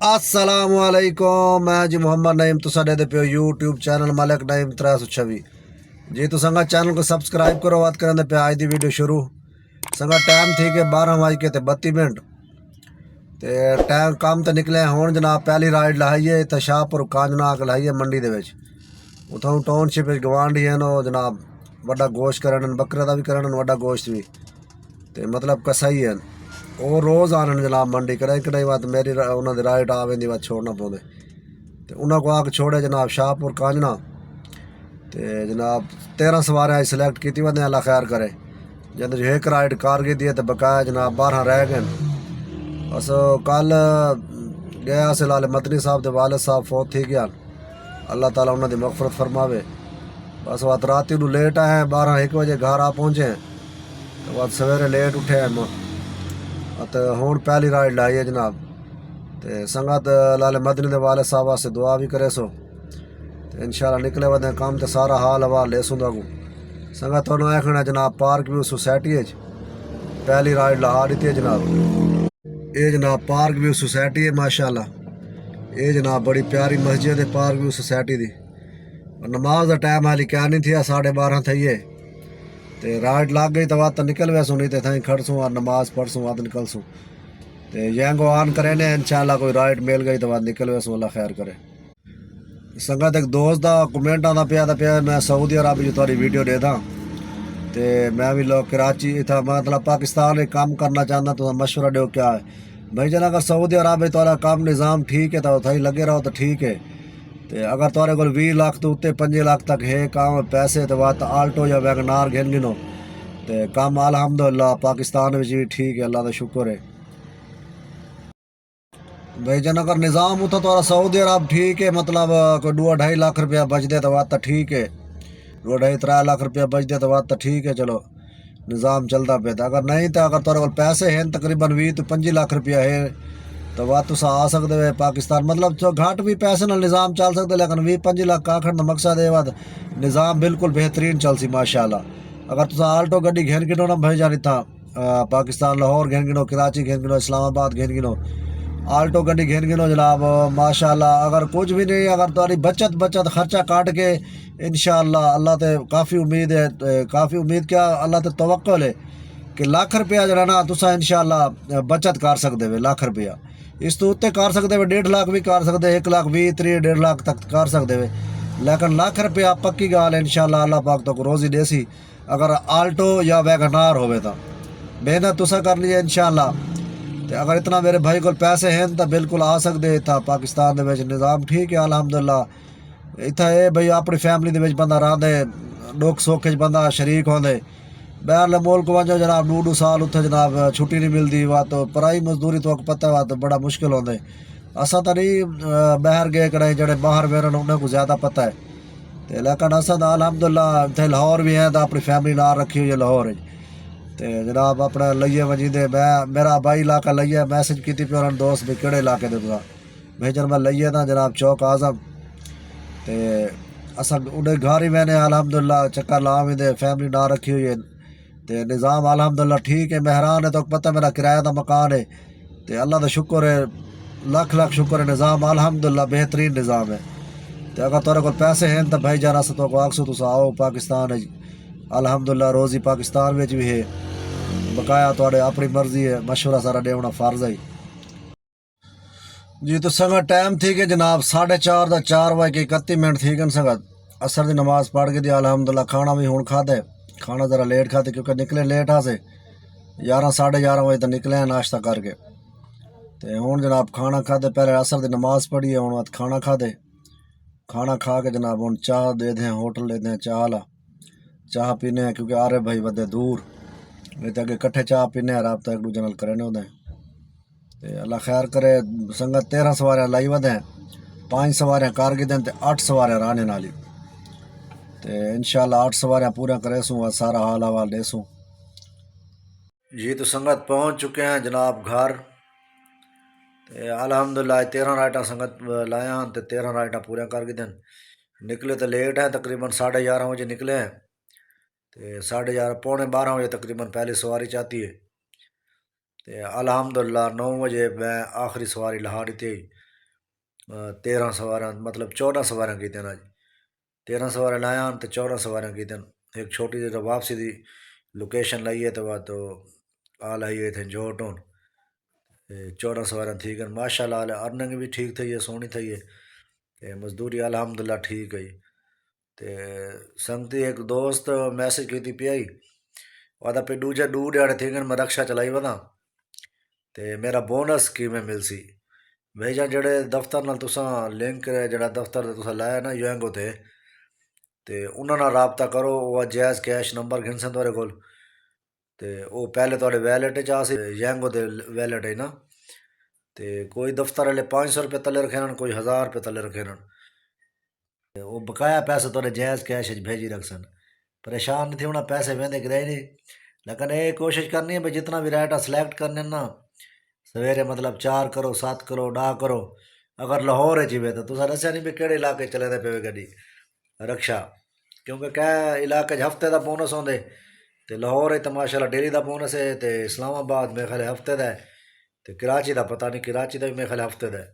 अस्सलाम वालेकुम। मैं जी मोहम्मद नईम तुसा दे पे यूट्यूब चैनल मलिक नईम 326 जी। तो संगा चैनल को सब्सक्राइब करो। बात करें पे आज दी वीडियो शुरू। संगा टाइम थी के 12:32 ते टाइम काम तो निकले हूँ जनाब। पहली राइड लाइए तो शाहपुर कांजना आके लाइए मंडी दे विच। उतों टाउनशिप गवांढी हैं जनाब। वड्डा गोश्त करन बकरे का भी करन वड्डा गोश्त भी ते मतलब कसाई है। वो रोज़ आने जनाब मंडी कड़ाई कड़ाई बात मेरी उन्होंने राइट आ वेंदी बात छोड़ना पौंदे ते उन्होंने को आके छोड़े जनाब शाहपुर कांजना ते जनाब 13 सवारें सिलेक्ट की वे अल्लाह खैर करे। जब एक राइड कारगी दी तो बकाया जनाब 12 रह गए। बस कल गया से लाल मदनी साहब के वालिद साहब फौत थी गया। अल्लाह ताला उन्होंने मगफरत फरमावे। बस बात रात को लेट आए 12-1 बजे घर आ पहुँचे तो बात सवेरे लेट उठे हैं तो हूँ पहली राइड लाई है जनाब। तो संगत लाले मदनी दे वाले साहब वास्ते दुआ भी करे सो तो इंशाल्लाह निकले वदे काम तो सारा हाल हवा ले सुंदा को संगत तो आखना जनाब पार्क व्यू सोसाइटी पहली राइड ला दी है जनाब। ये जनाब पार्क व्यू सोसाइटी है माशाल्लाह। ये जनाब बड़ी प्यारी मस्जिद है पार्क व्यू सोसाइटी दी। नमाज का टाइम हाली क्या नहीं थी 12:30 थी तो राइड लग गई तो बात तो निकल वैसू नहीं तो थी खड़सूँ और नमाज पढ़सूँ बाद निकलसूँ तो यंगो ऑन करे ने इंशाल्लाह कोई राइड मिल गई तो बाद निकल वैसू अल्लाह खैर करे। संगत एक दोस्त का कमेंट आता पिया मैं सऊदी अरब जो तारी वीडियो दे दा तो मैं भी लोग कराची था मतलब पाकिस्तान में काम करना चाहता तो मशवरा दो क्या है भाई जना। अगर सऊदी अरब तो काम निज़ाम ठीक है तो थी लगे रहो तो ठीक है। तो अगर तुरे को 20 लाख तो उत्ते 5 लाख तक है काम पैसे तो बात आल्टो या वैगनार गिन गिनो तो काम अल्हम्दुलिल्लाह पाकिस्तान में भी ठीक है अल्लाह का शुक्र है। भाई जन अगर निज़ाम उठा तो सऊदी अरब ठीक है मतलब कोई 2-2.5 लाख रुपया बचते तो बात तो ठीक है। 2-2.5-3 लाख रुपया बचते तो बात तो ठीक है चलो निज़ाम चलता पे। अगर नहीं तो अगर तुरे को पैसे हैं तकरीबन 20-25 लाख रुपया है तो बात तुस आ सकते हो पाकिस्तान मतलब जो घट भी पैसे ना निज़ाम चल सकते लेकिन 20-25 लाख का आखिर मकसद है बात निज़ाम बिल्कुल बेहतरीन चल सी माशाल्लाह। अगर तुस आल्टो गड्डी घेन गिनो ना भाई जानी था पाकिस्तान लाहौर घेन गिनो कराची घेन गिनो इस्लामाबाद घेन गिनो आल्टो गड्डी घेन गिनो जनाब माशाल्लाह। अगर कुछ भी नहीं अगर तुम्हारी बचत बचत खर्चा काट के इंशाल्लाह अल्लाह ते काफ़ी उम्मीद है काफ़ी उम्मीद क्या अल्लाह ते तवक्कुल है कि लाख रुपया जरा ना तुसा इंशाल्लाह बचत कर सकते हो। लाख रुपया इस तो उत्ते कर सकते हो 1.5 लाख भी कर सकते 1,20,30 1.5 लाख तक कर सकते हो लेकिन लाख रुपया पक्की गाल इंशाल्लाह अल्लाह पाक तो रोज़ी देसी। अगर आल्टो या वैगनार होवे तो मेहनत तुसा करनी है इंशाल्लाह। तो अगर इतना मेरे भाई को पैसे हैं तो बिल्कुल आ सकते था पाकिस्तान दे विच निज़ाम ठीक है अल्हम्दुलिल्लाह। इतना है भाई अपनी फैमिली दे विच बंदा रहिंदे दुख सुख च बंदा शरीक होंदे। बाहरले मुल्क वजो जनाब 2-2 साल उत्थे जनाब छुट्टी नहीं मिलती वा तो पराई मजदूरी तो पता वा तो बड़ा मुश्किल होंदे। असा तो नहीं बाहर गए कड़े जड़े बाहर वेरन उन्हें को ज़्यादा पता है तो लेकिन असा तो अल्हम्दुलिल्लाह इतने लाहौर भी है तो अपनी फैमिली नाल रखी हुई है लाहौर तो जनाब अपना लइए वजीदे मैं मेरा बाई इलाका लइए मैसेज की पे उन्होंने दोस्त भी केड़े इलाके दे तुसा मैं जन मैं लइए ना जनाब चौक आज़म तो असा उन्हें घर ही मैंने अल्हम्दुलिल्लाह चक्कर ला भी दे फैमिली ना रखी हुई है तो निज़ाम अल्हम्दुलिल्लाह ठीक है। मेहरान है तो पता मेरा किराया का मकान है तो अल्लाह का शुक्र है लख लख शुक्र है निज़ाम अल्हम्दुलिल्लाह बेहतरीन निज़ाम है। तो अगर तुरे को पैसे हैं तो भाई जाना से तो आखसो तुस आओ पाकिस्तान अल्हम्दुलिल्लाह रोज़ी पाकिस्तान में भी है बकाया थोड़े अपनी मर्जी है मशवरा सारा देना फर्ज है जी। तो संगत टाइम थी कि जनाब 4:30 4:31 थी गन संगत असर की नमाज पढ़ के दी अल्हम्दुलिल्लाह। खाना भी हूँ खाते खाना ज़रा लेट खाते क्योंकि निकले लेट आ से 11-11:30 तक निकले हैं नाश्ता करके तो हूँ जनाब खाना खाते पहले असर की नमाज पढ़ी है हूँ खाना खाते खाना खा के जनाब हूँ चाह दे दें होटल देते हैं चाह ला चाह पीने हैं क्योंकि आ रहे भाई बदे दूर नहीं तो अगे कट्ठे चाह पीने रबता एक दूजे नाल करे होंगे तो अल्लाह खैर करे। संगत 13 सवारियां लाई वदें 5 सवारियां कर गए तो 8 सवारियां रहने नाली तो इंशाल्लाह 8 सवारियां पूरा करे सूँ सारा हाल हवाल दे सूँ जी। तो संगत पहुँच चुके हैं जनाब घर तो अल्हम्दुलिल्लाह 13 राइटा संगत लाया तो 13 राइटा पूरा कर गए निकले तो लेट है तकरीबन 11:30 बजे निकले हैं तो 11:30 11:45 बजे तकरीबन पहली सवारी चाहती है तो अल्हम्दुलिल्लाह 9 बजे मैं आखिरी सवारी लहा दी थी 13 سواراں مطلب 14 سواراں کیتیاں اج 13 سواراں لایا تے 14 سواراں کیتیاں ایک چھوٹی جی واپسی دی لوکیشن لائیے تو بعد تو آ لائیے تھے جوٹ ہون 14 سواراں ٹھیک ہیں ماشاء اللہ ارننگ بھی ٹھیک تھی ہے سونی تھی ہے تے مزدوری الحمدللہ ٹھیک ہے تے سنگتی ایک دوست میسج کیتی پیائی وعدہ پہ دوجے دو دیہڑے تھی گن میں رکشا چلائی ودا تے میرا بونس کی میں مل سی بھیجا جڑے دفتر نال تساں لنک جڑا دفتر تے تساں لایا نا یوینگو تے انہاں نال رابطہ کرو وہ جائز کیش نمبر گھنسن تورے کول تے او پہلے تواڈے ویلٹ وچ آ سی یینگو دے ویلٹ ہے نا تے کوئی دفتر والے 500 روپے تلے رکھے نن کوئی 1000 روپے تلے رکھے نن وہ بقایا پیسے تواڈے جائز کیش وچ بھیجی رکھسن پریشان نہیں تھی ہونا پیسے ویندے کدے نہیں لیکن یہ کوشش کرنی ہے بھائی جتنا بھی رائٹا سلیکٹ کرنے نا سویرے مطلب 4 کرو 7 کرو 10 کرو اگر لاہور چی تو تصا دسیا نہیں بھی کہڑے علاقے چلے دے پے گڈی رکشا کیونکہ کہ علاقے ہفتے دا بونس ہوندے تے لاہور تو ماشاء اللہ ڈیلی دا بونس ہے تے اسلام آباد میرے خیال ہفتے دا ہے تے کراچی دا پتہ نہیں کراچی دا بھی میرے خیال ہفتے دا ہے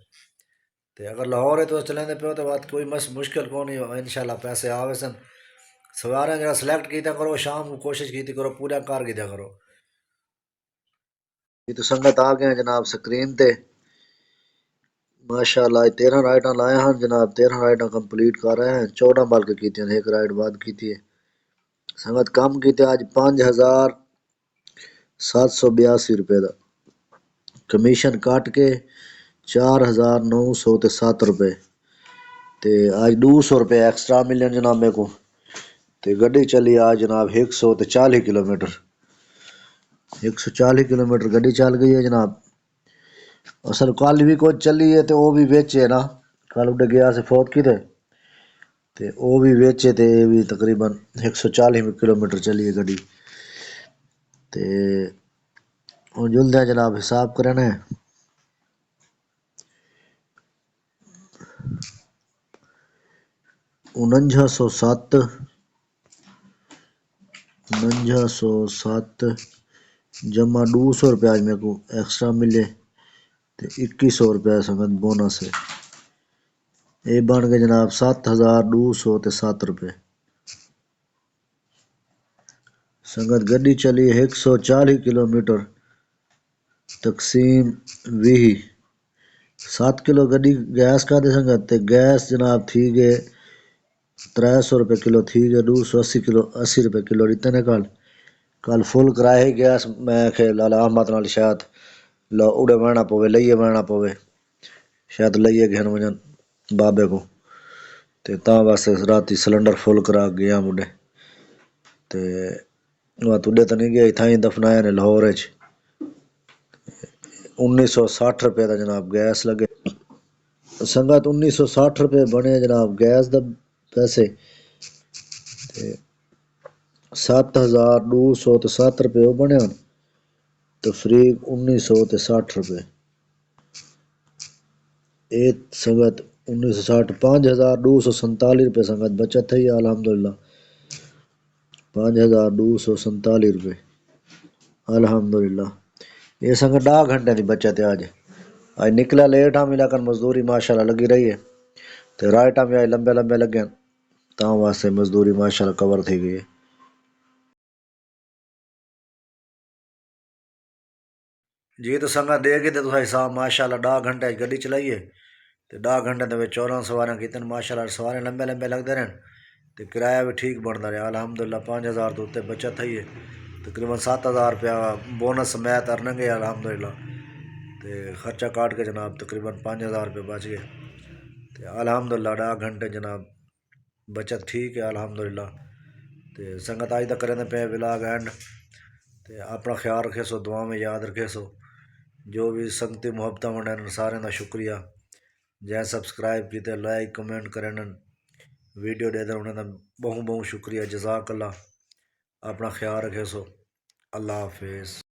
تے اگر لاہور ہے تو چلیں دے پیو تو بات کوئی مشکل کو نہیں انشاءاللہ پیسے آوے سن سوارے جڑا سلیکٹ کیتا کرو شام کو کوشش کیتی کرو پورا کار کیتا کرو یہ تو سنگت آ گئے جناب سکرین تے ماشاء اللہ 13 رائٹاں لائے ہیں جناب 13 رائٹاں کمپلیٹ کر رہے ہیں 14 بلکہ کی ایک رائٹ بعد کی ہے سنگت کم کیتے آج 5782 روپے دا کمیشن کٹ کے 4907 روپے تے آج 200 روپے ایکسٹرا ملن جناب میرے کو تے گڈی چلی آج جناب 140 کلو میٹر 140 کلو میٹر گڈی چل گئی ہے جناب اصل کل بھی کچھ چلی ہے تو وہ بھی ویچے نا کل اڈے گیا سے فوت کی تے وہ بھی ویچے تے بھی تقریباً 140 کلو میٹر چلی ہے گڈی تے ہوں جلدی جناب حساب کرنا ہے 4907 جمع 200 روپیہ آج میرے کو ایکسٹرا ملے تے 2100 روپیہ سنگت بونس ہے یہ بن گئے جناب 7207 روپے سنگت گڈی چلی 140 کلو میٹر تقسیم 20 7 کلو گڈی گیس کا دے سنگت تے گیس جناب تھی گئے 300 روپے کلو تھی گئے 280 کلو 80 روپے کلو ریتے نے کل فل کرائے ہی گیس میں کہ لالا احمد نال شاید اڑے بہنا پوے لئیے بہنا پوے شاید لئیے گھن وجن بابے کو تے تاں واسطے راتی سلنڈر فل کرا گیا مڈے تے وہ تڈے تو نہیں گیا تھائیں دفنایا نے لاہور 1960 روپے دا جناب گیس لگے سنگت 1960 روپے بنے جناب گیس دا پیسے 7207 روپے وہ بنے تفریق 1960 روپے ایک سنگت 1960 5247 روپے سنگت بچت تھی الحمدللہ 5247 روپے الحمدللہ یہ سنگت 10 گھنٹے کی بچت ہے آج نکلا لیٹ ہاں ملا کر مزدوری ماشاءاللہ لگی رہی ہے تے رائٹاں بھی آج لمبے لمبے لگے تاں واسطے مزدوری ماشاءاللہ کور تھی گئی ہے جی تو سنگت دے گی تو حساب ماشاءاللہ 10 گھنٹے گڈی چلائیے تے 10 گھنٹے دے 14 سواریاں کیتن ماشاءاللہ سوارے لمبے لمبے لگتے رہن تے کرایہ بھی ٹھیک بنتا رہا الحمدللہ 5000 تو اتنے بچت تھی ہے تقریباً 7000 روپیہ بونس سمیت ارننگ ہے الحمدللہ تے خرچہ کاٹ کے جناب تقریباً 5000 روپے بچ گئے تے الحمدللہ 10 گھنٹے جناب بچت ٹھیک ہے الحمدللہ تے سنگت آج تک کریں پے ولاگ اینڈ تے اپنا خیال رکھے سو دعا میں یاد رکھے سو جو بھی سنگتی محبت ونڈن سارے کا شکریہ جے سبسکرائب کیتے لائک کمنٹ کرن ویڈیو دے دیں انہیں بہت بہت شکریہ جزاک اللہ اپنا خیال رکھے سو اللہ حافظ